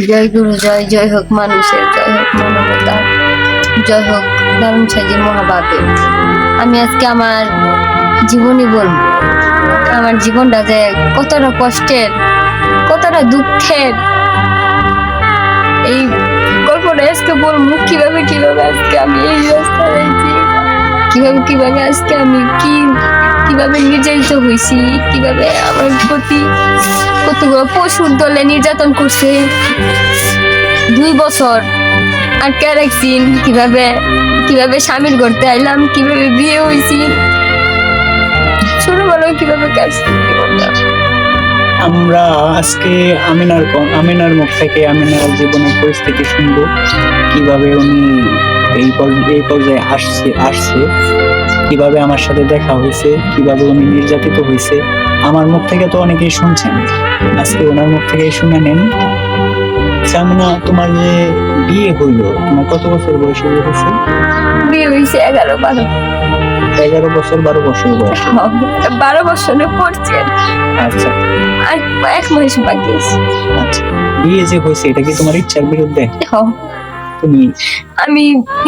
জয় গুরু, জয় জয় হোক মানুষের, জয় হোক মানবতা, জয় হোক দারুণ সাজির মহাভাবে। আমি আজকে আমার জীবনী বলব। আমার জীবনটা যে কতটা কষ্টের, কতটা দুঃখের, এই গল্পটা আজকে বলবো। কিভাবে কিভাবে আজকে আমি এই রাস্তায় আইছি, কিভাবে কিভাবে আজকে আমি কিভাবে নির্যাতিত হয়েছি, কিভাবে আমার প্রতি কতগুলো পশুর দলে নির্যাতন করছে। 2 বছর আটকে রাখছি, কিভাবে কিভাবে স্বামীর করতে আইলাম, কিভাবে বিয়ে হয়েছি, ছোটবেলায় কিভাবে কাটছি জীবনটা। আমরা আজকে আমিনার মুখ থেকে আমিনার জীবনের পরিস্থিতি শুনবো, কিভাবে উনি এই পর্যায়ে আসছে, কিভাবে আমার সাথে দেখা হয়েছে, কিভাবে উনি নির্যাতিত হয়েছে। আমার মুখ থেকে তো অনেকেই শুনছেন, আজকে ওনার মুখ থেকেই শুনে নেন। আমিনা, তোমার যে বিয়ে হইলো, তোমার কত বছর বয়সে বিয়ে হয়েছে? বিয়ে হয়েছে 11-12। 11 বছর 12 বছর বয়স। 12 বছরে পড়ছে। আচ্ছা, আর 1 মাস বাকি আছে। আচ্ছা, বিয়ে যে হয়েছে এটা কি তোমার ইচ্ছার বিরুদ্ধে? তুমি আমি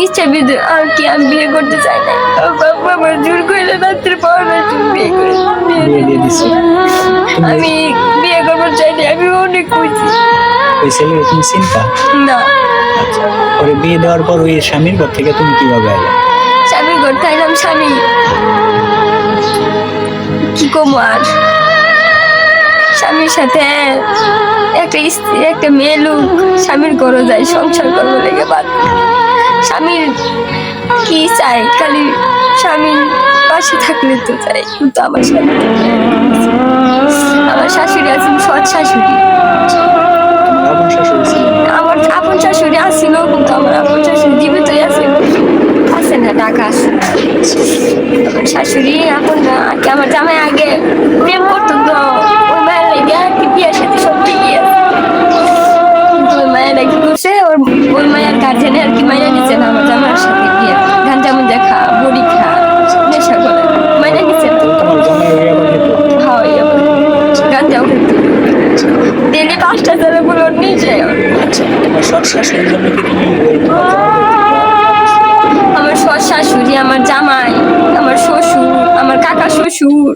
ইচ্ছা বিরুদ্ধে আর কি, আমি বিয়ে করতে চাই না। বাবা আমার জোর করে রাত্রে পড়ার জন্য বিয়ে দিয়ে দিছো। আমি বিয়ে করবো চাইনি, আমি অনেক খুশি। ওই ছেলে তুমি চিন্তা না, আচ্ছা, পরে বিয়ে দেওয়ার পর ওই স্বামীর ঘর থেকে তুমি কিভাবে এলে? স্বামীর ঘর থাকলাম, স্বামী কি কমো আর, স্বামীর সাথে একটা স্ত্রী, একটা মেয়ে লোক স্বামীর ঘরে যায় সংসার করবো লেগে বাদ। স্বামীর কি চাই, খালি স্বামীর পাশে থাকলে তো চাই, কিন্তু আমার স্বামী, আমার শাশুড়ি আছেন, সৎ শাশুড়ি। আপন শাশুড়ি ছিল? আমার আপন শাশুড়ি আসছিল, কিন্তু আমার আপন শাশুড়ি জীবিতই আছে না, টাকা আছে। আমার শাশুড়ি এখন না, কি আমার জামাই আগে প্রেম করতো তো, ওই মায়ের লেগে আর কি বিয়ের সাথে সব ঠিকই আছে, কিন্তু ওই মায়েরা কি করছে, ওই মায়ের গার্জেনে আর কি মায়েরা নিচ্ছে না আমার জামাইয়ের সাথে বিয়ে। গাঞ্জা মুঞ্জা খা, বড়ি খা, নেশা করে, মায়েরা নিচ্ছে না। তোমার জামাই ওই আবার যেত? হয় গাঞ্জাও খেত, ডেলি 5টা ছেলেগুলো নিয়ে যায়। আচ্ছা, তোমার সৎ শাশুড়ির জন্য কি তুমি আমার সৎ শাশুড়ি, আমার জামাই, আমার শ্বশুর, আমার কাকা শ্বশুর,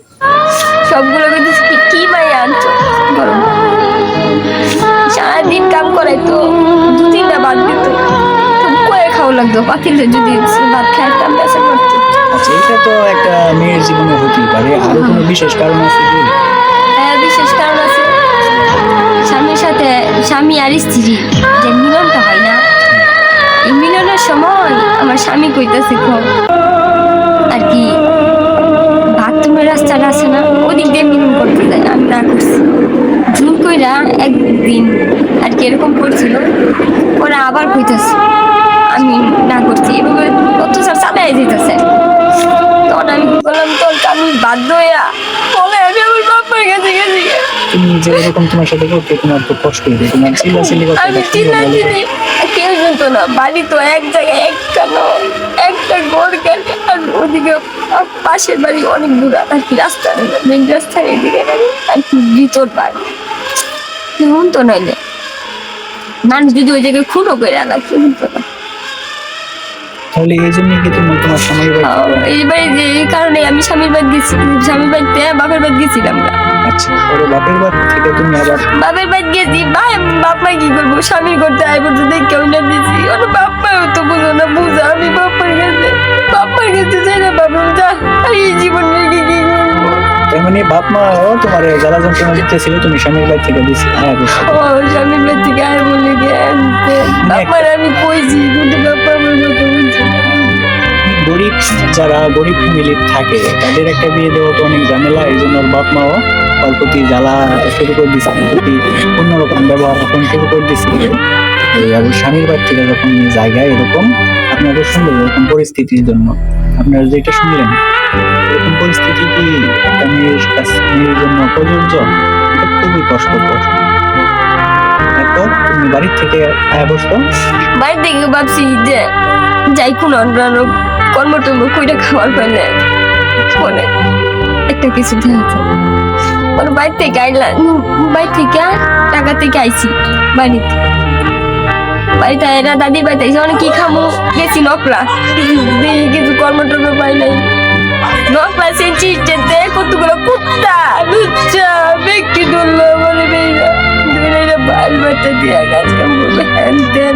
সবগুলো কিন্তু কি মাইয়া আনছো বলো। সারাদিন কাম করাই তো 2-3টা বাদ দিত, কয়ে খাওয়া লাগতো, পাতিলে যদি ভাত খাইতাম বেঁচে পড়তো। আচ্ছা, এটা তো একটা মেয়ের জীবনে হতেই পারে, আরো কোনো বিশেষ কারণ আছে কি? হ্যাঁ, বিশেষ কারণ আছে। স্বামীর সাথে, স্বামী আর স্ত্রী যে মিলনটা হয় না, এই মিলনের সময় আমার স্বামী কইতাছে আর কি, বাথরুমের রাস্তাটা আছে না, ওদিক দিয়ে মিলন করতে যায়, আমি না করছি। জোর কইরা একদিন আর কি এরকম করছিল, ওরা আবার কইতাছে, আমি না করছি, এভাবে অত্যাচার চালাই যেতেছে। তখন আমি কি করলাম, তখন আমি বাধ্য হইয়া বলে আমি আমার বাবার কাছে গেছি। তুমি যে এরকম তোমার সাথে করতে তোমার তো কষ্ট হইবে, তোমার চিল্লাচিল্লি করতে আমি চিল্লাচিল্লি, কেউ শুনতো না, বাড়ি তো এক জায়গায়, একটা ঘর গেলে, আর ওদিকে পাশের বাড়ি অনেক দূর আর কি, রাস্তা মেন রাস্তার এদিকে আর কি ভিতর বাড়ি, শুনতো নাইলে মানুষ যদি ওই জায়গায় খুনও করে আনা, কেউ শুনতো না। তাহলে এই জন্য কি তোমার স্বামীর এইবার এই কারণে আমি স্বামীর বাড়ি গেছি, স্বামীর বাড়িতে বাপের বাড়ি গেছিলাম না। আচ্ছা, পরে বাপের বাড়ি থেকে তুমি আবার বাপের বাড়ি গেছি, বাপ মা কি করবো, স্বামীর করতে আয় করতে দেখে ওই না দিয়েছি, ওরা বাপ মাও তো বুঝো না, বুঝা আমি বাপার কাছে যাই না, বাবা যা, আর এই জীবন নিয়ে কি করবো। তার মানে বাপ মা তোমার জ্বালা যন্ত্রণা দিতেছিল, তুমি স্বামীর বাড়ি থেকে দিছি ও স্বামীর বাড়ি থেকে আয় বলে বাপার আমি কইছি, কিন্তু বাপা আমার কথা বুঝছে না। যারা গরিব ফ্যামিলির থাকে তাদের একটা বিয়ে দেওয়া তো অনেক ঝামেলা, এই জন্য ওর বাপ মাও ওর প্রতি জ্বালা শুরু করে দিচ্ছে, প্রতি অন্যরকম ব্যবহার এখন শুরু করে দিচ্ছে। এই আর স্বামীর বাড়ি থেকে যখন জায়গায় এরকম আপনারা শুনলেন, এরকম পরিস্থিতির জন্য আপনারা যেটা শুনলেন, এরকম পরিস্থিতি কি একটা মেয়ের জন্য প্রযোজ্য? এটা খুবই কষ্টকর। তারপর তুমি বাড়ির থেকে বসতো, বাড়ি থেকে ভাবছি যে যাই কোন অন্যান্য কর্মটর্ম কইরা খাবার পাইলে মনে একটা কিছু দেখা, বাইর থেকে আইলাম, বাইর থেকে টাকা থেকে আইছি বাড়িতে। বাড়িতে এরা দাদি বাড়িতে এসে অনেক কি খামু গেছি নকলা কিছু কর্মটর্ম পাই নাই নকলা সেঞ্চি যেতে কতগুলো কুত্তা লুচ্চা ব্যক্তি ধরলো বলে মেয়েরা বাল বাচ্চা দিয়া গাছ কাম করবে হ্যান ত্যান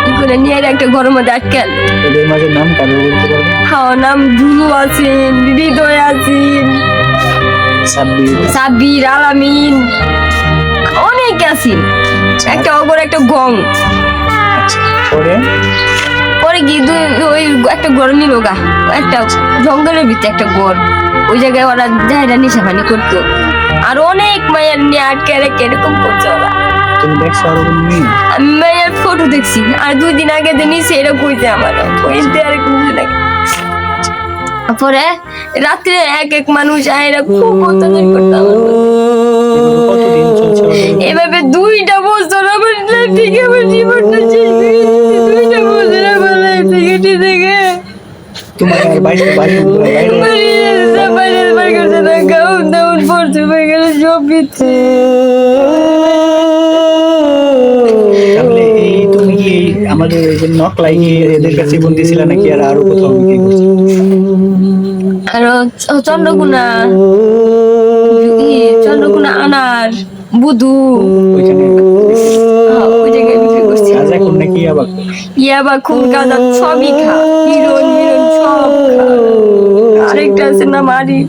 কি করে নিয়ে একটা ঘরের মধ্যে আটকে এদের মাঝে নাম কারো বলতে পারবে? হ্যাঁ নাম দুলু আছেন হৃদয় আছেন সাব্বির আলামিন অনেক আছেন একটা অগর একটা গং পরে পরে গিয়ে ওই একটা গড় নিল গা একটা জঙ্গলের ভিতরে একটা গড় ওই জায়গায় ওরা যাইরা নেশাপানি করতো আর অনেক মায়ের নিয়ে আটকে রেখে এরকম করছে ওরা তুমি দেখছো আরো কোনো মেয়ে? আমি মায়ের ফটো দেখছি আর 2 দিন আগে যে নিছে এটা কইছে আমার কইতে আর কইছে নাকি পরে রাত্রে এক মানুষ আয়রা খুব অত্যাচার করতো আমার উপর। কতদিন চলছে এভাবে 2টা বছর আমার লাইফ থেকে আমার জীবনটা শেষ হয়ে গেছে 2টা বছর আমার লাইফ থেকে তোমার আর বাইরে বাইরে বাইরের বাইরে না গাউন দাউন পড়ছে বাইরে সব বিচ্ছে তাহলে এই তুমি কি আমাদের এই যে নকলাই কি এদের কাছে বন্দি ছিল নাকি আর আরো কোথাও বিক্রি করছো? আরো চন্দ্রকুনা আনার বুধু ওইখানে ওই জায়গায় বিক্রি করছি গাঁজা কোন নাকি আবার ইয়াবা খুন গাঁজা সবই খা হিরোইন সব খা আরেকটা আছে না মারি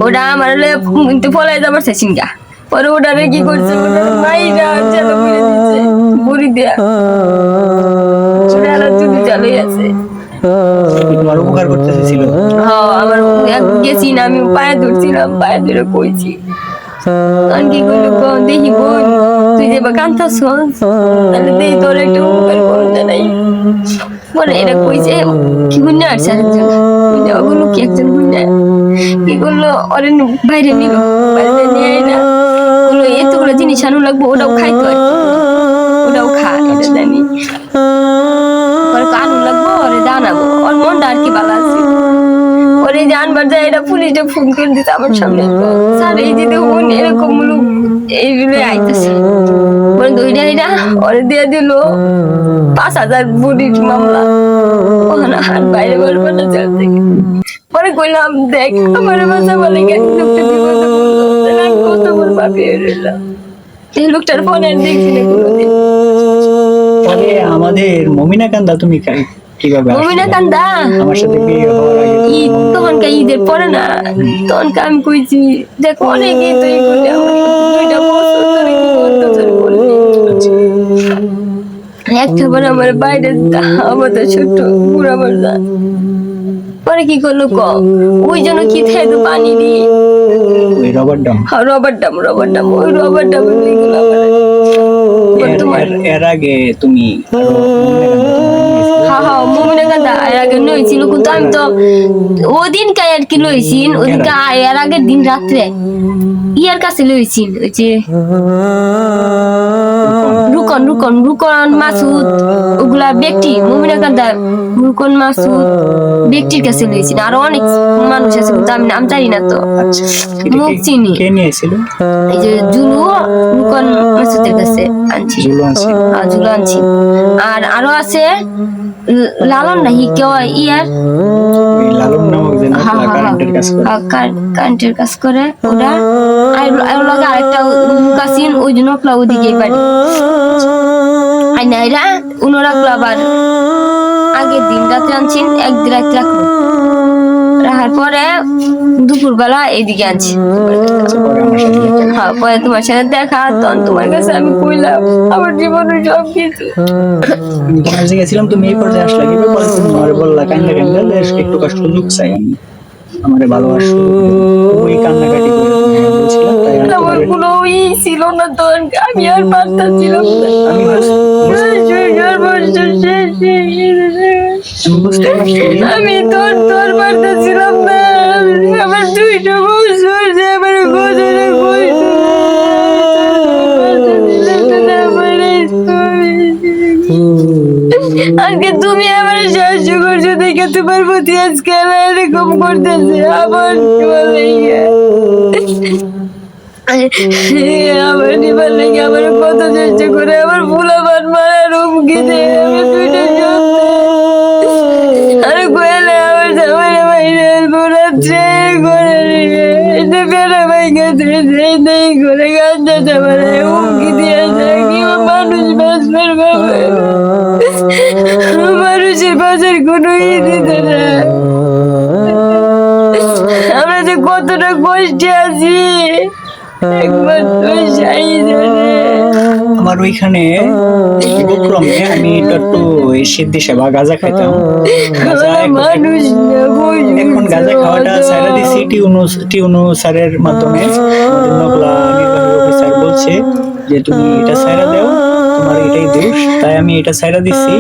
ওটা আমার ফলাই যাবার সিঙ্গা পরে ওটারে কি করছে মাইরা চালু করে দিচ্ছে বুড়ি দেয়া ওটা যদি চালুই আছে তোমার উপকার করতে ছিল? হ্যাঁ আমার গেছি না আমি পায়ে ধরছিলাম পায়ে ধরে কইছি আর কি করলো দেখি বোন তুই যে বা কান্তাস তাহলে দেখি তোর একটু উপকার করতে নাই বলে এটা কইছে কি গুন্না আসছে আরেকজন ওগুলো কি একজন গুন্না কি করলো ওরে বাইরে নিল বাইরে নিয়ে না বললো এতগুলো জিনিস আনু লাগবো ওটাও খাইতো আর কি ওটাও খা এটা জানি ওর আনু লাগবো ওরে জানাবো ওর মনটা আর কি ভালো আছে ওরে জানবার যায় এটা পুলিশে ফোন করে দিতে আমার সামনে স্যার এই যে দেখুন এরকম লোক এইগুলো আইতেছে বলে দইটা এটা ওরে দিয়ে দিল 5,000 বুড়ির মামলা ওখানে হাত বাইরে বলবো না চল থেকে পরে কইলাম দেখ আমার বাচ্চা বলে কেন লোকটা বিপদে পড়লো আমি কত বড় পাপিয়ে রইলাম এই লোকটার ফোনে দেখছি না কোনোদিন পরে আমাদের মমিনা কান্দা তুমি কিভাবে আসলে? মমিনা কান্দা আমার সাথে বিয়ে হওয়ার আগে ঈদ তখনকার ঈদের পরে না তখনকার আমি কইছি দেখো অনেকেই তো এই করলে আমার 2টা বছর ধরে কি অত্যাচার করলে একটা বার আমার বাইরে আমাদের ছোট্ট বুড়া বাড়া পরে কি করলো ক ওই জন্য কি খেয়ে তো পানি দিয়ে ওই রবার ডাম রবার ডাম ওই রবার ডাম এর আগে তুমি হ্যাঁ মমিনা কান্দা এর আগে লইছিল কিন্তু আমি তো ওদিন কাই আর কি লইছি ওদিন এর আগের দিন রাত্রে ইয়ার কাছে লইছি ওই যে রুকন মাসুদ ওগুলা ব্যক্তি মমিনা কান্দা রুকন মাসুদ ব্যক্তির কাছে লইছি আরো অনেক মানুষ আছে কিন্তু আমি নাম জানি না তো মুখ চিনি কে নিয়েছিল? এই যে জুলু রুকন মাসুদের কাছে আনছি জুলু আনছি আর আরো আছে লালন নাহি কেউ ইয়ার ওই লালন নামক যে কারেন্টের কাজ করে কারেন্টের কাজ করে ওরা আর লাগে আরেকটা লুকাসিন ওই জন্য ওদিকে বাড়ি আইনাইরা উনোরাকলো আবার আগের দিন রাতে আনছেন একদিন রাত রাখলো রাখার পরে দুপুর বেলা এইদিকে আনছি হ্যাঁ পরে তোমার সাথে দেখা তখন তোমার কাছে আমি কইলাম আমার জীবনের সব কিছু আমি তোমার কাছে গেছিলাম তুমি এই পর্যায়ে আসলে কি পরে তুমি আমার বললা কান্না কান্না একটু কষ্ট লুক চাই আমি আমারে ভালোবাসো ওই কান্নাকাটি করে বলছিলাম তাই আমার কোনো ই ছিল না তখন আমি আর পারতাছিলাম না আমি বুঝতে পারছি আমি তোর পারতাছিলাম না আমার 2টা বছর যে আমার বছরে আজকে তুমি আমার সাহায্য করছো দেখে তোমার প্রতি আজকে এরকম করতেছে আবার আমার নিবার লেগে আমার কত চেষ্টা করে আমার ফুলাবান মারার হুমকি দেয় আমার দুইটা আর কোয়েলে আমার জামাইরে বাইরে ঘোরাচ্ছে ঘরে এটা বেড়া ভাই গেছে সেই নেই ঘরে গাঞ্জা জামারে হুমকি দিয়ে যায় কি মানুষ বাঁচবার ভাবে মানুষের বাজার কোনো দিতে না আমরা যে কতটা কষ্টে আছি একবার তুই যাই জানে আমার ওইখানে উপক্রমে আমি একটু সিদ্ধি সেবা গাঁজা খেতাম। গাঁজা মানুষ এখন গাঁজা খাওয়াটা ছাড়া দিছি টিউনু স্যারের মাধ্যমে। আমাদের নকলা নির্বাহী অফিসার বলছে যে তুমি এটা ছাড়া দাও, তোমার এটাই দোষ, তাই আমি এটা ছাড়া দিচ্ছি।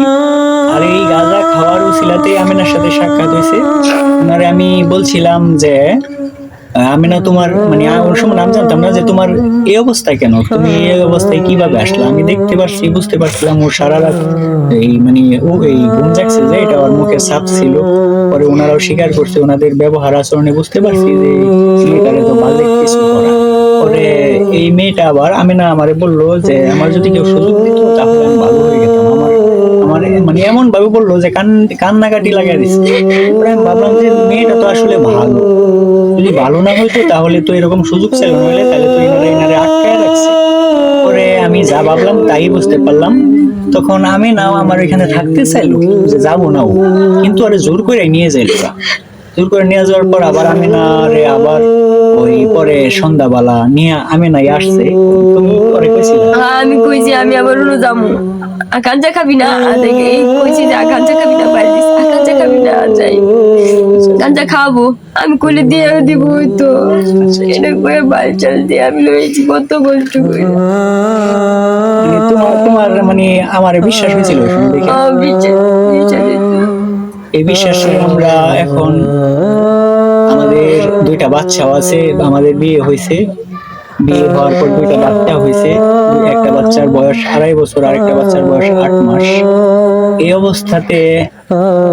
আর এই গাঁজা খাওয়ার উসিলাতেই আমিনার সাথে সাক্ষাৎ হয়েছে। ওনারে আমি বলছিলাম যে আমিনা তোমার মানে ওই সময় নাম জানতাম না যে তোমার এই অবস্থা কেন, তুমি এই অবস্থায় কিভাবে আসলে। আমি দেখতে পারছি, বুঝতে পারছিলাম ও সারা রাত এই মানে ও এই ঘুম জাগছে যে এটা ওর মুখে ছাপ ছিল। পরে ওনারাও স্বীকার করছে, ওনাদের ব্যবহার আচরণে বুঝতে পারছি যে মেয়েটারে তো বাজে কিছু করা। পরে এই মেয়েটা আবার আমিনা আমারে বললো যে আমার যদি কেউ সুযোগ দিত তাহলে আমি ভালো হয়ে যেতাম। আমার মানে এমন ভাবে বললো যে কান্নাকাটি লাগাই দিচ্ছে। পরে আমি ভাবলাম যে মেয়েটা তো আসলে ভালো, যদি ভালো না হইতো তাহলে তো এরকম সুযোগ ছিল নইলে তাহলে তো এনারে আটকায় রাখছে। পরে আমি যা ভাবলাম তাই বুঝতে পারলাম। তখন আমি নাও আমার এখানে থাকতে চাইলো যে যাবো না, ও কিন্তু আরে জোর করে নিয়ে যাইল। জোর করে নিয়ে যাওয়ার পর আবার আমি না রে আবার ওই পরে সন্ধ্যাবেলা নিয়ে আমি নাই আসছে। তুমি পরে কইছিলে আমি কইছি আমি আবার উনো যামু আকাঞ্জা খাবি না দেখে এই কইছি যে আকাঞ্জা খাবি না বাইরে দিস আকাঞ্জা খাবি না যাই গাঞ্জা খাবো আমি কোলে দিয়ে দিব তো এটা করে বাড়ি চল দিয়ে আমি লইছি কত কষ্ট করে তোমার মানে আমার বিশ্বাস হয়েছিল দেখে। এই বিশ্বাসে আমরা এখন আমাদের দুইটা বাচ্চাও আছে, আমাদের বিয়ে হয়েছে। বিয়ে হওয়ার পর দুইটা বাচ্চা হয়েছে, একটা বাচ্চার বয়স 2.5 বছর আর একটা বাচ্চার বয়স 8 মাস। এই অবস্থাতে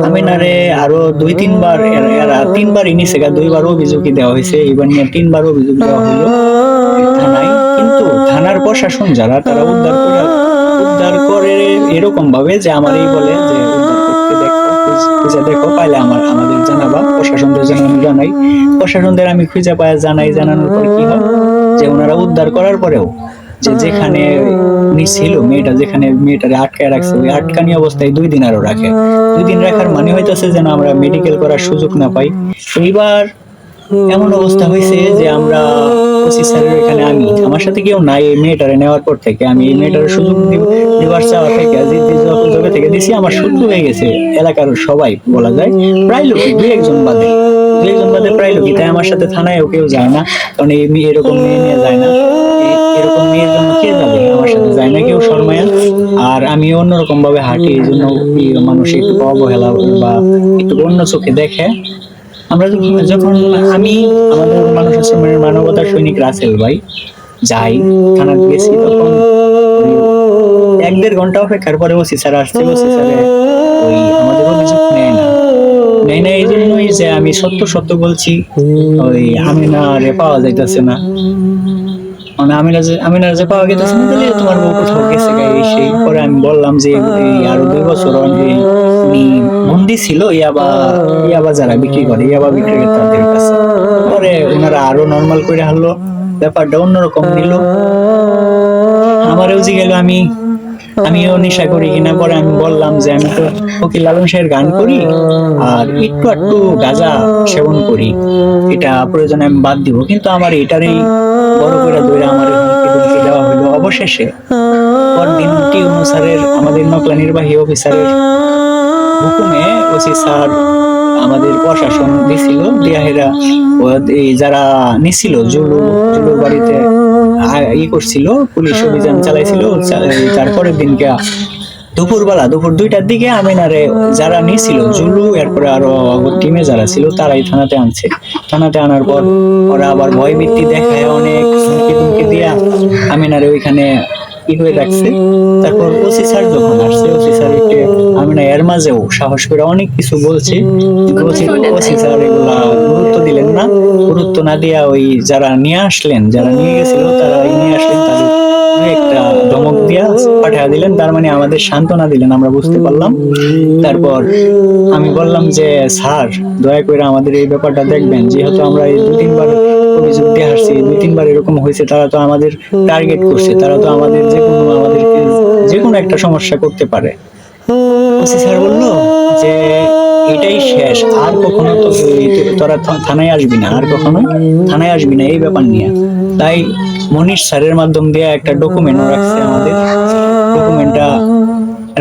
আমিনারে আরো 2-3 বার এরা 3বার নিচে 2বার অভিযোগই দেওয়া হয়েছে, এবার নিয়ে 3বার অভিযোগ দেওয়া হলো থানায়। কিন্তু থানার প্রশাসন যারা তারা উদ্ধার করে এরকম ভাবে যে আমারই বলে যে খুঁজে দেখো পাইলে আমাদের জানাবা, প্রশাসনদের জন্য আমি জানাই। প্রশাসনদের আমি খুঁজে পাই জানাই, জানানোর পর কি হয় যে ওনারা উদ্ধার করার পরেও যে যেখানে ছিল মেয়েটা, যেখানে মেয়েটারে আটকায় রাখছে ওই আটকানি অবস্থায় 2 দিন আরো রাখে। 2 দিন রাখার মানে হইতেছে যেন আমরা মেডিকেল করার সুযোগ না পাই। এইবার এমন অবস্থা হয়েছে যে আমরা ওসি স্যারের এখানে আমার সাথে কেউ নাই। এই মেয়েটারে নেওয়ার পর থেকে আমি এই মেয়েটার সুযোগ দিবার চাওয়া থেকে জবে থেকে দিছি আমার শত্রু হয়ে গেছে এলাকার সবাই বলা যায়, প্রায় লোকই 2-1 বাদে প্রায় লোকই। তাই আমার সাথে থানায়ও কেউ যায় না, কারণ এই মেয়ে এরকম মেয়ে নিয়ে যায় না। এরকম মেয়ের জন্য কে যাবে, আমার সাথে যায় না কেউ শর্মায়া। আর আমি অন্যরকম ভাবে হাঁটি, এই জন্য মানুষ একটু অবহেলা বা একটু অন্য চোখে দেখে। আমরা যখন আমি আমাদের মানুষ আশ্রমের মানবতা সৈনিক রাসেল ভাই যাই থানা গেছি, তখন 1-1.5 ঘন্টা অপেক্ষার পরে ওসি স্যার আসছে। ওসি স্যারে ওই আমাদের অভিযোগ নেয় না। এই জন্যই যে আমি সত্য বলছি, ওই আমিনারে পাওয়া যাইতেছে না। মানে আমিনার যে পাওয়া গেছে না, তাহলে তোমার বউ কোথাও গেছে সেই। পরে আমি বললাম যে আরো 2 বছর উনি বন্দি ছিল ইয়াবা যারা বিক্রি করে, ইয়াবা বিক্রেতাদের কাছে। পরে ওনারা আরো নর্মাল করে হারলো, ব্যাপারটা অন্যরকম নিল। আমারও জিগেল আমিও নেশা করি কিনা। পরে আমি বললাম যে আমি তো ফকির লালন শাহের গান করি আর একটু গাঁজা সেবন করি, এটা প্রয়োজনে আমি বাদ দিব, কিন্তু আমার এটারই বড় করে ধরে আমার হুমকি দেওয়া হলো। অবশেষে পরদিন টিউনু স্যারের, আমাদের নকলা নির্বাহী অফিসারের হুকুমে ওসি স্যার আমাদের প্রশাসন দিছিল দিয়াহেরা যারা নিছিল জুলুর বাড়িতে করছিল, পুলিশ অভিযান চালাইছিল। তারপরের দিনকে দুপুর 2টার দিকে আমিনারে যারা নিয়েছিল জুলু, এরপরে আরো টিমে যারা ছিল তারাই থানাতে আনছে। থানাতে আনার পর ওরা আবার ভয়ভীতি দেখায়, অনেক হুমকি দিয়া আমিনারে ওইখানে ই হয়ে রাখছে। তারপর ওসি স্যার যখন আসছে, ওসি স্যার একটু আমি না এর মাঝেও সাহস করে অনেক কিছু বলছে, কিন্তু ওসি স্যার এগুলা গুরুত্ব দিলেন না। গুরুত্ব না দিয়া ওই যারা নিয়ে আসলেন, যারা নিয়ে গেছিল তারা নিয়ে আসলেন, তাদের দুই একটা ধমক দিয়া পাঠিয়ে দিলেন। তার মানে আমাদের সান্ত্বনা দিলেন, আমরা বুঝতে পারলাম। তারপর আমি বললাম যে স্যার দয়া করে আমাদের এই ব্যাপারটা দেখবেন, যেহেতু আমরা এই 2-3 বার অভিযোগ দিয়ে আসছি, 2-3 বার এরকম হয়েছে, তারা তো আমাদের টার্গেট করছে, তারা তো আমাদেরকে যে কোনো একটা সমস্যা করতে পারে। ওসি স্যার বললো যে এটাই শেষ, আর কখনো তো তোরা থানায় আসবি না, আর কখনো থানায় আসবি না এই ব্যাপার নিয়ে। তাই মনীষ স্যারের মাধ্যম দিয়ে একটা ডকুমেন্ট রাখছে, আমাদের ডকুমেন্টটা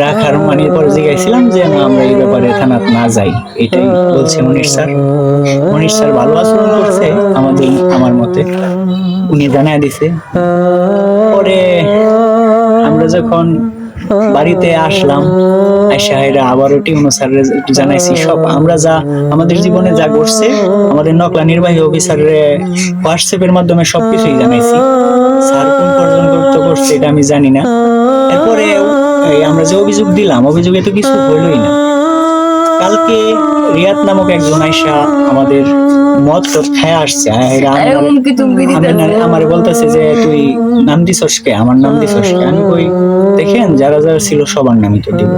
রাখার মানে পরে জিজ্ঞাসিলাম যে না আমরা এই ব্যাপারে থানা না যাই, এটাই বলছে মনীষ স্যার। মনীষ স্যার ভালো আচরণ করছে আমার মতে, উনি জানাই দিছে। পরে আমরা যখন বাড়িতে আসলাম, আবারও টিউনো স্যারের জানাইছি সব আমরা যা আমাদের জীবনে যা ঘটছে, আমাদের নকলা নির্বাহী অফিসারের হোয়াটসঅ্যাপের মাধ্যমে সবকিছুই জানাইছি। স্যার কোন পর্যন্ত করছে এটা আমি জানি না। এরপরে আমরা যে অভিযোগ দিলাম, অভিযোগে তো কিছু হইলই না। কালকে রিয়াদ নামক একজন আইসা আমাদের মদ খায় আসছে, আমার বলতেছে যে তুই নাম দিছস কে, আমার নাম দিছস কে। আমি কই দেখেন যারা যারা ছিল সবার নামই তো দিব।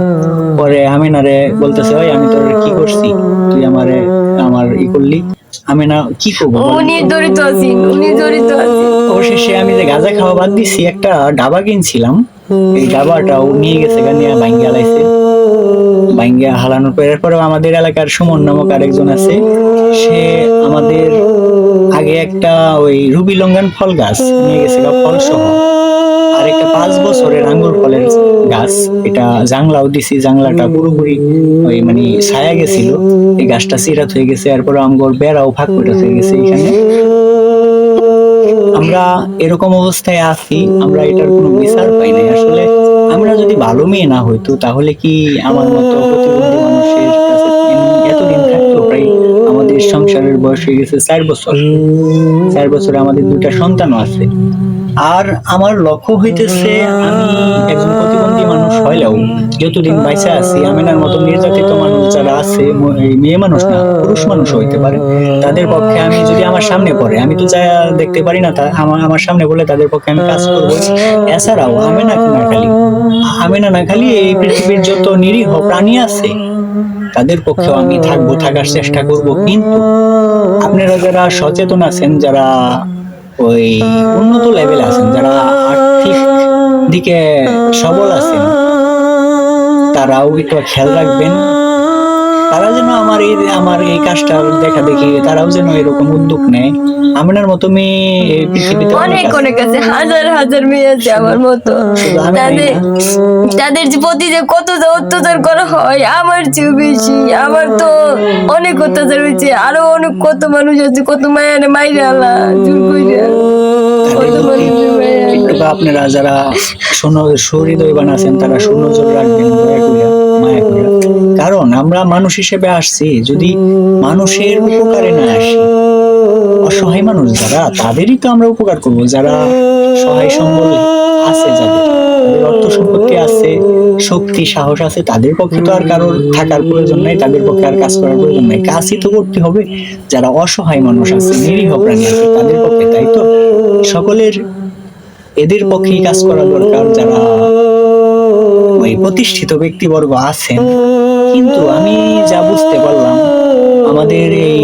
পরে আমিনারে বলতেছে ওই আমি তোর কি করছি, তুই আমার ই করলি। আমি না কি করবো, অবশেষে আমি যে গাঁজা খাওয়া বাদ দিছি, একটা ডাবা কিনছিলাম, এই ডাবাটাও নিয়ে গেছে, নিয়ে ভাঙ্গিয়া লাইছে। ভাঙ্গিয়া হালানোর পর এরপরেও আমাদের এলাকার সুমন নামক আরেকজন আছে, সে আমাদের আগে একটা ওই রুবি লঙ্গান ফল গাছ নিয়ে গেছে, ফল সহ, আর একটা 5 বছরের আঙ্গুর ফলের গাছ, এটা জাংলাও দিছি, জাংলাটা পুরোপুরি ওই মানে ছায়া গেছিল, এই গাছটা চিরাত হয়ে গেছে। এরপরে আঙ্গুর বেড়াও ফাঁক করে হয়ে গেছে। এখানে আমরা এরকম অবস্থায় আছি, আমরা এটার কোনো বিচার পাই নাই। আসলে আমরা যদি ভালো মেয়ে না হইতো তাহলে কি আমার মতো প্রতিবন্ধী মানুষের কাছে এতদিন থাকতো? প্রায় আমাদের সংসারের বয়স হয়ে গেছে 4 বছর। 4 বছরে আমাদের 2টা সন্তানও আছে। আর আমার লক্ষ্য হইতেছে আমি একজন প্রতিবন্ধী মানুষ হইলেও যতদিন বাইচা আছি, আমিনার মতো নির্যাতিত মানুষ যারা আছে, মেয়ে মানুষ না পুরুষ মানুষ হইতে পারে, তাদের পক্ষে আমি যদি আমার সামনে পড়ে, আমি তো যা দেখতে পারি না, আমার সামনে বলে তাদের পক্ষে আমি কাজ করবো। এছাড়াও আমিনা না খালি এই পৃথিবীর যত নিরীহ প্রাণী আছে তাদের পক্ষেও আমি থাকার চেষ্টা করব। কিন্তু আপনারা যারা সচেতন আছেন, যারা ওই উন্নত লেভেলে আছেন, যারা আর্থিক দিকে সবল আছেন, তারাও একটু খেয়াল রাখবেন। তারা যেন আমার এই কাজটা দেখা দেখি তারাও যেন এরকম উদ্যোগ নেয়। আমিনার মতো মেয়ে পৃথিবীতে অনেক আছে, হাজার মেয়ে আছে আমার মতো। তাদের প্রতি যে কত অত্যাচার করা হয় আমার চেয়ে বেশি। আমার তো অনেক অত্যাচার হয়েছে, আরো অনেক কত মানুষ আছে, কত মায়ের মাইরা জোর কইরা। আপনারা যারা সুহৃদয়বান আছেন তারা সুনজর রাখবেন, মায়া কইরা। কারণ আমরা মানুষ হিসেবে আসছি, যদি মানুষের উপকারে না আসি, অসহায় মানুষ যারা, তাদেরই তো আমরা উপকার করব। যারা সহায় সম্বল আছে, যাদের অর্থ সম্পত্তি আছে, শক্তি সাহস আছে, তাদের পক্ষে তো আর কারোর থাকার প্রয়োজন নাই, তাদের পক্ষে আর কাজ করার প্রয়োজন নাই, কাজই তো করতে হবে। যারা অসহায় মানুষ আছে, নিরীহ প্রাণী আছে, তাদের পক্ষে, তাই তো সকলের এদের পক্ষেই কাজ করা দরকার, যারা ওই প্রতিষ্ঠিত ব্যক্তিবর্গ আছেন। কিন্তু আমি যা বুঝতে পারলাম, আমাদের এই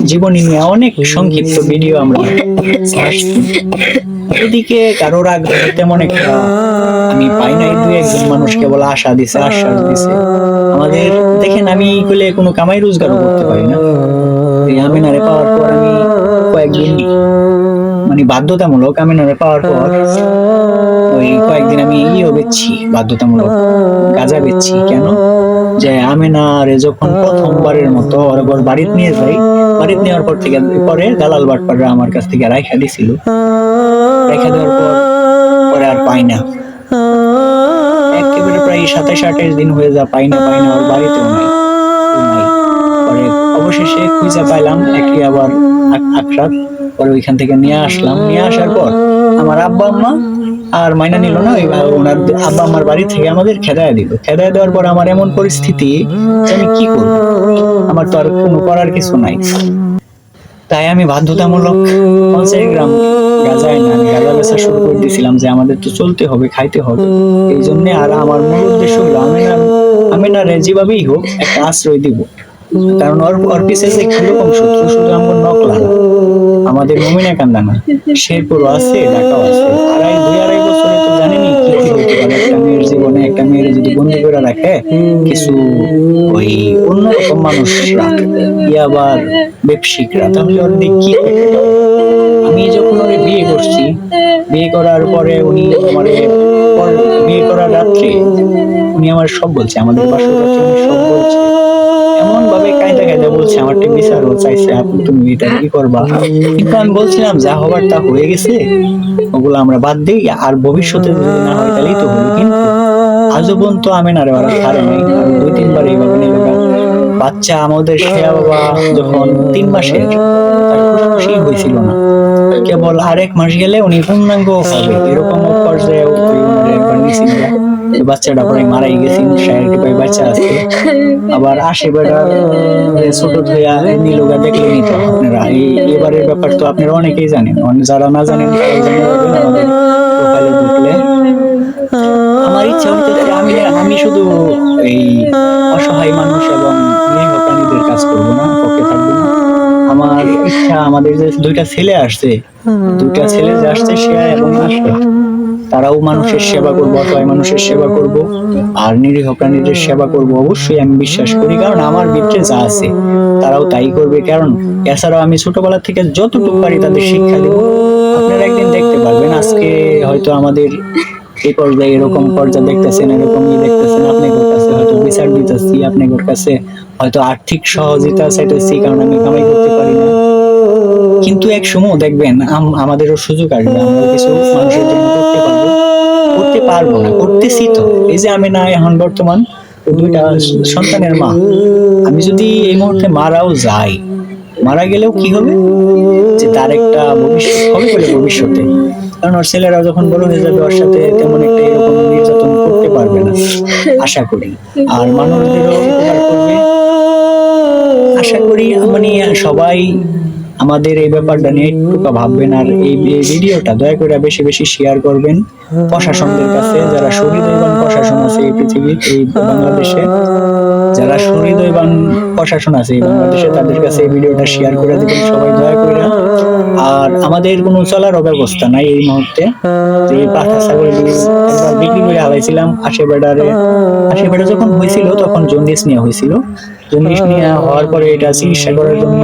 জীবনী নিয়ে অনেক সংক্ষিপ্ত ভিডিও আমরা এদিকে কারোর আগ্রহ তেমন একটা আমি পাই নাই। 2-1 জন মানুষ কেবল আশ্বাস দিছে। আমাদের দেখেন, আমি বলে কোনো কামাই রোজগারও করতে পারি না। আমিনারে পাওয়ার পর আমি কয়েকদিন মানে বাধ্যতামূলক, আমিনারে পাওয়ার পর ওই কয়েকদিন আমি বেচছি, বাধ্যতামূলক গাঁজা বেচছি। কেন? যে আমিনারে যখন প্রথমবারের মতো ওর বাড়িতে নিয়ে যাই, বাড়িতে নেওয়ার পর থেকে পরে দালাল বাটপাররা আমার কাছ থেকে রাইখা দিছিল। রাইখা দেওয়ার পরে আর পাই না, একেবারে প্রায় 27-28 দিন হয়ে যা পাই না, ওর বাড়িতেও নাই। পরে অবশেষে খুঁজে পাইলাম একটি আবার আখড়াত। পরে ওইখান থেকে নিয়ে আসলাম। নিয়ে আসার পর আমার আব্বা আম্মা আর মাইনা নিল না। ওনার আব্বা আমার বাড়ি থেকে আমাদের খেদায় দিল। খেদায় দেওয়ার পর আমার এমন পরিস্থিতি যে আমি কি করব, আমার তো আর কোনো করার কিছু নাই। তাই আমি বাধ্যতামূলক 50 গ্রাম গাঁজা এনে আমি গাঁজা বেচা শুরু করে দিয়েছিলাম, যে আমাদের তো চলতে হবে, খাইতে হবে। এই জন্য আর আমার মূল উদ্দেশ্য হলো আমিনার যেভাবেই হোক একটা আশ্রয় দিব। কারণ ওর পিছে যে কিরকম শত্রু, শুধু আমার নকলা না, আমাদের মমিনা কান্দা না, শেরপুরও আছে, ঢাকাও আছে। দুই আড়াই বছরে তো জানেনি কি কি হইতে পারে একটা মেয়ের জীবনে। একটা মেয়ের যদি বন্দি করে রাখে কিছু ওই অন্যরকম মানুষরা, আবার ব্যবসায়িকরা, তাহলে ওর দিক কি করতে পারে? আমি যখন ওরে বিয়ে করছি, বিয়ে করার পরে উনি আমার বিয়ে করার রাত্রে উনি আমার সব বলছে, আমাদের বাসর রাত্রে উনি সব বলছে, এমন ভাবে কায়দা কায়দা বলছে, আমার বিচারও চাইছে, আপনি তুমি এটা কি করবা। কিন্তু আমি বলছিলাম যা হবার তা হয়ে গেছে, ওগুলো আমরা বাদ দিই, আর ভবিষ্যতে যদি না হয় তাহলেই তো হলো। কিন্তু আজও পর্যন্ত আমিনারে ওরা ছাড়ে নাই। 2-3 বার এইভাবে নিল। বাচ্চা আমাদের শেয়া বাবা যখন 3 মাসের, তার খুশি হয়েছিল না, কেবল আরেক মাস গেলে উনি পূর্ণাঙ্গ হবে এরকম পর্যায়ে একবার নিয়েছিল। বাচ্চাটা প্রায় মারাই গেছে, 60 বাচ্চা আছে। আবার 80 বেটার ছোট ধইয়া নিলোগা দেখলে নিত আপনারা। এবারের ব্যাপার তো আপনারা অনেকেই জানেন, যারা না জানেন তারা জেনে যাবেন আমাদের প্রোফাইলে ঢুকলে। আমার ইচ্ছা হইতেছে আমি শুধু এই অসহায় মানুষ এবং নিরীহ প্রাণীদের কাজ করবো না, পক্ষে থাকবো না। আমার ইচ্ছা, আমাদের যে 2টা ছেলে আসছে, 2টা ছেলে যে আসছে শিয়া এবং আসবে, তারাও মানুষের সেবা করবো, অসহায় মানুষের সেবা করব, আর নিরীহ প্রাণীদের সেবা করব। অবশ্যই আমি বিশ্বাস করি, কারণ আমার ভিতরে যা আছে তারাও তাই করবে। কারণ এছাড়াও আমি ছোটবেলা থেকে যতটুকু পারি তাদের শিক্ষা দেব। আপনারা একদিন দেখতে পারবেন, আজকে হয়তো আমাদের এই পর্যায়ে এরকম পর্যায়ে দেখতেছেন, এরকমই দেখতেছেন, আপনাদের কাছে হয়তো বিচার দিতেছি, আপনাদের কাছে হয়তো আর্থিক সহযোগিতা চাইতেছি, কারণ আমি কামাই করতে পারি না। কিন্তু এক সময় দেখবেন আমাদেরও সুযোগ আসবে, আমরা কিছু মানুষের জন্য করতে পারবো না, করতেছি তো। এই যে আমি না এখন বর্তমান 2টা সন্তানের মা, আমি যদি এই মুহূর্তে মারাও যাই, মারা গেলেও কি হবে, যে তার একটা ভবিষ্যৎ হবে বলে ভবিষ্যতে। কারণ ওর ছেলেরা যখন বড় হয়ে যাবে, ওর সাথে তেমন একটা এরকম নির্যাতন করতে পারবে না আশা করি, আর মানুষদেরও উপকার করবে আশা করি। মানে সবাই আমাদের এই ব্যাপারটা নিয়ে একটু ভাববেন, আর এই ভিডিওটা দয়া করে বেশি বেশি শেয়ার করবেন প্রশাসনদের কাছে, যারা সহৃদয়বান প্রশাসন আছে এই পৃথিবীর, এই বাংলাদেশে যারা সহৃদয়বান প্রশাসন আছে এই বাংলাদেশে, তাদের কাছে এই ভিডিওটা শেয়ার করে দিবেন সবাই দয়া করে। আর আমাদের কোনো চলার ব্যবস্থা নাই এই মুহূর্তে, যে পাঠা ছাগল একবার বিক্রি করে হালাইছিলাম। 80 বেটা যখন হয়েছিল তখন জন্ডিস নিয়ে হয়েছিল। জন্ডিস নিয়ে হওয়ার পরে এটা চিকিৎসা করার জন্য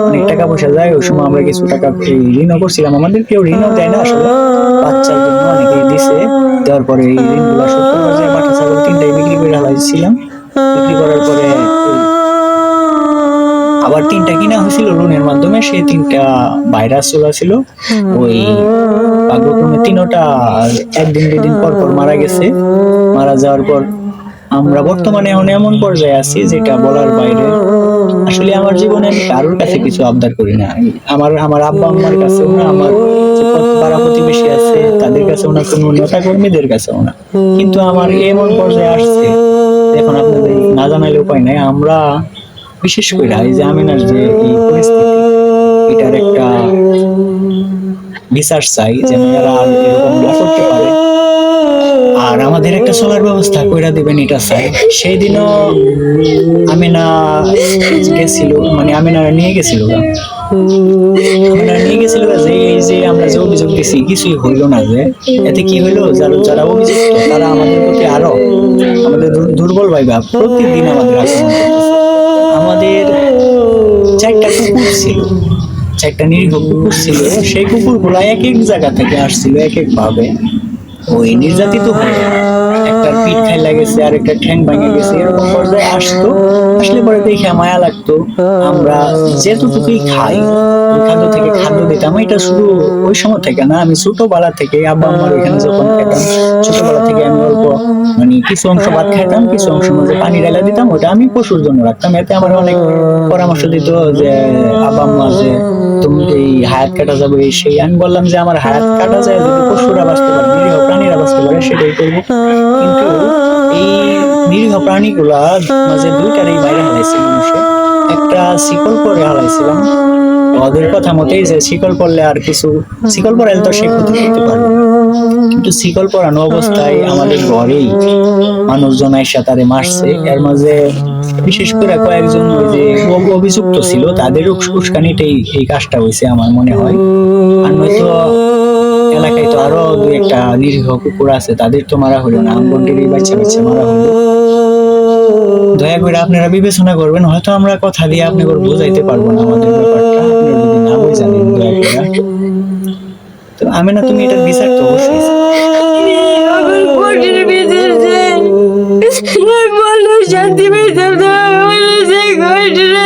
অনেক টাকা পয়সা যায়। ওই সময় আমরা কিছু টাকা ঋণও করছিলাম, আমাদের কেউ ঋণও দেয় না আসলে, বাচ্চার জন্য অনেকেই দিছে। দেওয়ার পরে এই ঋণগুলো শোধ করা যায়। পাঠা ছাগল 3টাই বিক্রি করে হালাইছিলাম। বিক্রি করার পরে আবার 3টা কিনা হয়েছিল লোনের মাধ্যমে, সেই 3টা ভাইরাস চলেছিল। ওই ভাগ্যক্রমে 3টা 1-2 দিন পর পর মারা গেছে। মারা যাওয়ার পর আমরা বর্তমানে এখন এমন পর্যায়ে আছি যেটা বলার বাইরে। আসলে আমার জীবনে আমি কারোর কাছে কিছু আবদার করি না, আমার আব্বা আম্মার কাছেও না, আমার পাড়া প্রতিবেশী আছে তাদের কাছেও না, কোনো নেতা কর্মীদের কাছেও না। কিন্তু আমার এমন পর্যায়ে আসছে, এখন আপনাদের না জানাইলে উপায় নাই। আমরা বিশেষ করে এই যে আমিনার যে এই পরিস্থিতি, এটার একটা বিচার চাই, যেন এরা এরকম না করতে পারে, আর আমাদের একটা চলার ব্যবস্থা করে দিবেন এটা চাই। সেই দিনও আমিনা গেছিল, মানে আমিনারা নিয়ে গেছিল যে এই যে আমরা যে অভিযোগ দিছি কিছুই হইলো না, যে এতে কি হইলো, যারা অভিযুক্ত তারা আমাদের প্রতি আরো আমাদের দুর্বল ভাইবা প্রতিদিন আমাদের আক্রমণ করতেছে। আমাদের 4টা কুকুর ছিল, 4টা নিরীহ কুকুর ছিল। সেই কুকুরগুলা এক এক জায়গা থেকে আসছিল, এক এক ভাবে ওই নির্যাতিত হয়ে একটা পিঠ খাই লাগেছে, আর একটা ঠ্যাং ভেঙে গেছে, এরকম পর্যায়ে আসতো। আসলে পরে দেখে মায়া লাগতো। আমরা যেটুকুই খাই ওই খাদ্য থেকে খাদ্য দিতাম। এটা শুধু ওই সময় থেকে না, আমি ছোটবেলা থেকে আব্বা আম্মার ওইখানে যখন খেতাম, ছোটবেলা থেকে আমি অল্প অল্প মানে কিছু অংশ ভাত খাইতাম, কিছু অংশ মধ্যে পানি ঢালা দিতাম, ওটা আমি পশুর জন্য রাখতাম। এতে আমার অনেক পরামর্শ দিত যে আব্বা আম্মা যে তুমি এই হায়াত কাটা যাবে এই সেই। আমি বললাম যে আমার হায়াত কাটা যায় যদি পশুরা বাঁচতে পারে, নিরীহ প্রাণীরা বাঁচতে পারে সেটাই করবো। কিন্তু এই নিরীহ প্রাণীগুলা মাঝে দুইটারই বাইরে হালাইছে মানুষে, একটা শিকল করে হালাইছিলাম ওদের কথা মতেই, যে শিকল পড়লে আর কিছু, শিকল পড়ালে তো সে ক্ষতি করতে পারবে, কিন্তু শিকল পরানো অবস্থায় আমাদের ঘরেই মানুষজন আইসা তারে মারছে। এর মাঝে বিশেষ করে কয়েকজন ওই যে অভিযুক্ত ছিল তাদের উস্কানিতেই এই কাজটা হয়েছে আমার মনে হয়। আর নয়তো এলাকায় তো আরো দুই একটা নিরীহ কুকুর আছে, তাদের তো মারা হলো না, আমগন্ডির বাচ্চা বাচ্চা মারা হলো। দয়া করে আপনারা বিবেচনা করবেন, হয়তো আমরা কথা দিয়ে আপনাদের বোঝাইতে পারবো না আমাদের ব্যাপারটা, আপনারা যদি না বুঝানেন দয়া করে। তো আমেনা তুমি এটা বিচার তো অবশ্যই আমার কোটির ভিতর যে বললো শান্তি পেতাম না, সে ঘটনা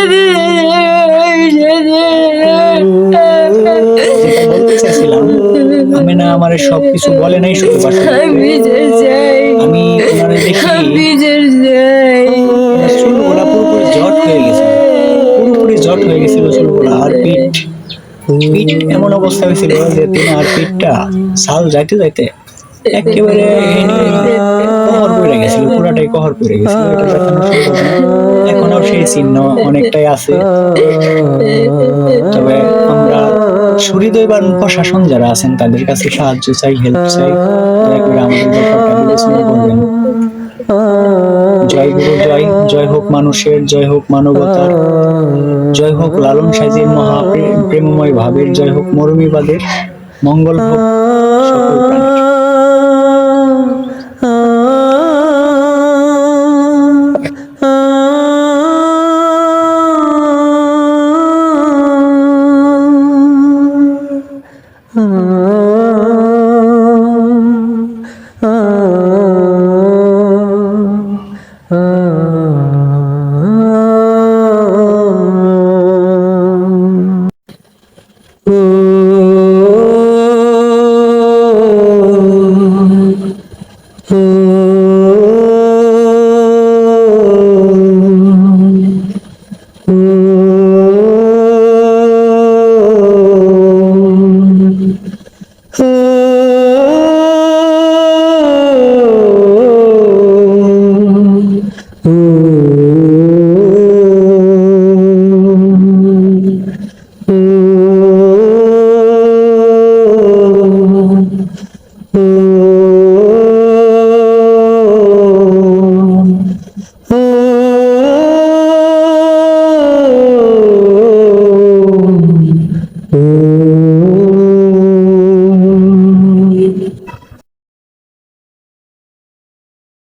বলতে চাইছিলাম। আমেনা আমার সবকিছু বলে নাই, শুধু আমি ওনারে দেখি চুলগুলা পুরোপুরি জট হয়ে গেছে, পুরোপুরি জট হয়ে গেছিল চুলগুলা। আর পিঠ পিঠ এমন অবস্থা হয়েছিল যে তিনি আর পিঠটা সাল যাইতে যাইতে একেবারে কহর পড়ে গেছিল, পুরাটাই কহর পড়ে গেছিল। এটা দেখানো সম্ভব না, এখনো সেই চিহ্ন অনেকটাই আছে। তবে আমরা সুহৃদয়বান প্রশাসন যারা আছেন তাদের কাছে সাহায্য চাই, হেল্প চাই, দয়া করে আমাদের ব্যাপারটা বিবেচনা করবেন। জয় গুরু জয়, জয় হোক মানুষের, জয় হোক মানবতার, জয় হোক লালন সাজির মহাপ্রেমময় ভাবের, জয় হোক মরমীবাদের, মঙ্গল হোক সকল প্রাণীর।